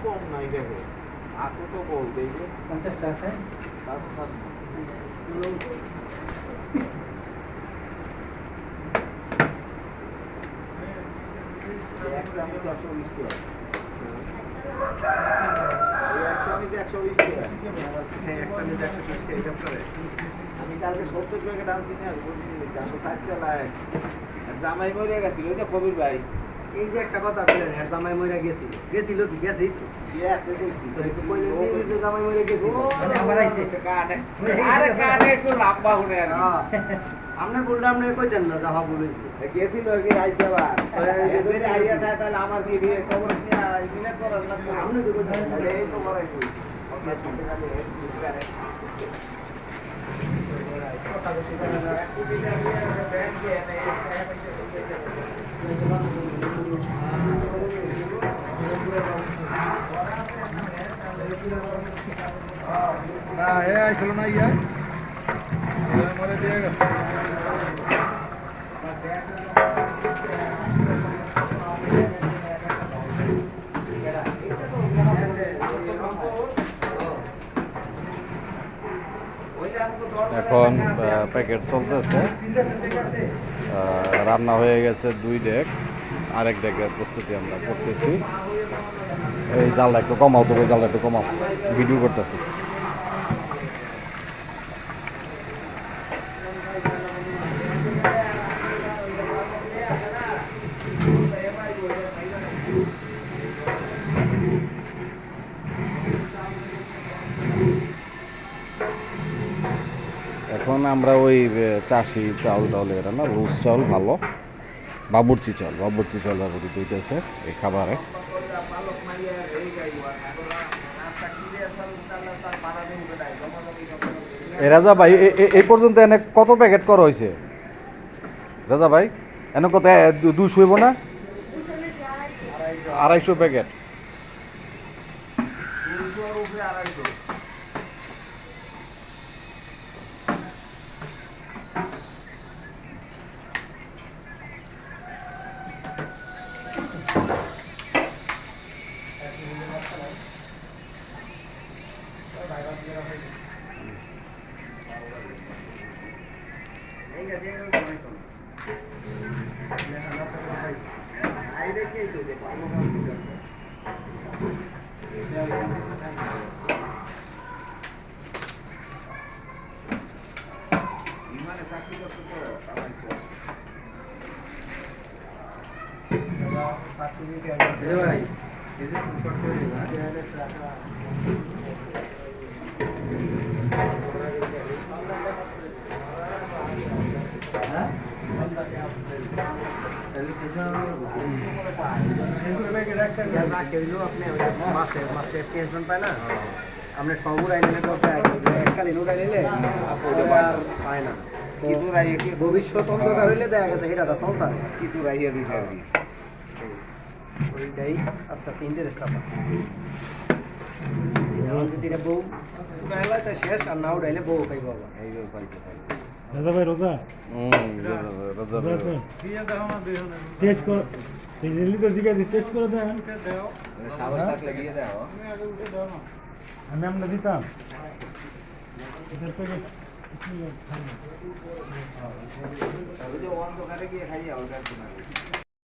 কম নাই দেখো আছে তো বল দেখবে 50টা আছে তারপর থাকবে এক চামচ 120 টাকা এক চামচ 120 টাকা হ্যাঁ একটা নিয়ে দেখতে এটা করে আমি কালকে 70 প্যাকেট আনছি না বলছি আমি 60 টাকা জামাই মরে গেছিল ওই যে কবির ভাই এই যে একটা কথা বলেন এর জামাই মরে গেছিল কি গেছি গেছে বলছি তো একটু কইলে দিন যে জামাই মরে গেছিল আবার আইছে কানে আরে কানে একটু লাম্বা হনে আর আপনি বললে আপনি কইতেন না যাহা বলেছি গেছিল কি আইছে আবার যদি আইয়া থাকে তাহলে আমার কি বিয়ে খবর নিয়ে মিলে করার না আপনি তো কইতেন এই তো বড়াই কই না এ আইছিল না ইয়া মরে দিয়ে গেছে এখন প্যাকেট চলতেছে রান্না হয়ে গেছে 2 ডেক আরেক ডেকের প্রস্তুতি আমরা করতেছি এই জালটা একটু কমাও তবে জালটা একটু কমাও ভিডিও করতেছি এখন আমরা ওই চাষি চাউল টাউল এরা না রোজ চাউল ভালো বাবুর্চি চাউল ব্যবহৃত হইতেছে এই খাবারে রাজা ভাই এই পর্যন্ত এনে কত প্যাকেট করা হয়েছে রাজা ভাই এনে কত 200 হইব না 250 প্যাকেট মাসে পেনশন পায় না আপনি সবুর আইলে এককালীন উঠাই নিলে আর পায় না কিছু রাইয়ে কি ভবিষ্যৎ অন্ধকার হইলে দেখা গেছে এটা চলতা কিছু রাইয়ে দিতে দিস ওইটাই আস্তে আস্তে ইন্টারেস্টটা পাচ্ছে বউ উঠাইলে তাই শেষ আর না উঠাইলে বউ খাইব আবার এই যে পাইতে রাজা ভাই রোজা টেস্ট কর দিল্লি তো জিজ্ঞাসা টেস্ট করে দেন সাহস থাকলে দিয়ে দাও আমি আমরা দিতাম এটার প্যাকেট অন্ধকারে গিয়ে খাইয়া ওটা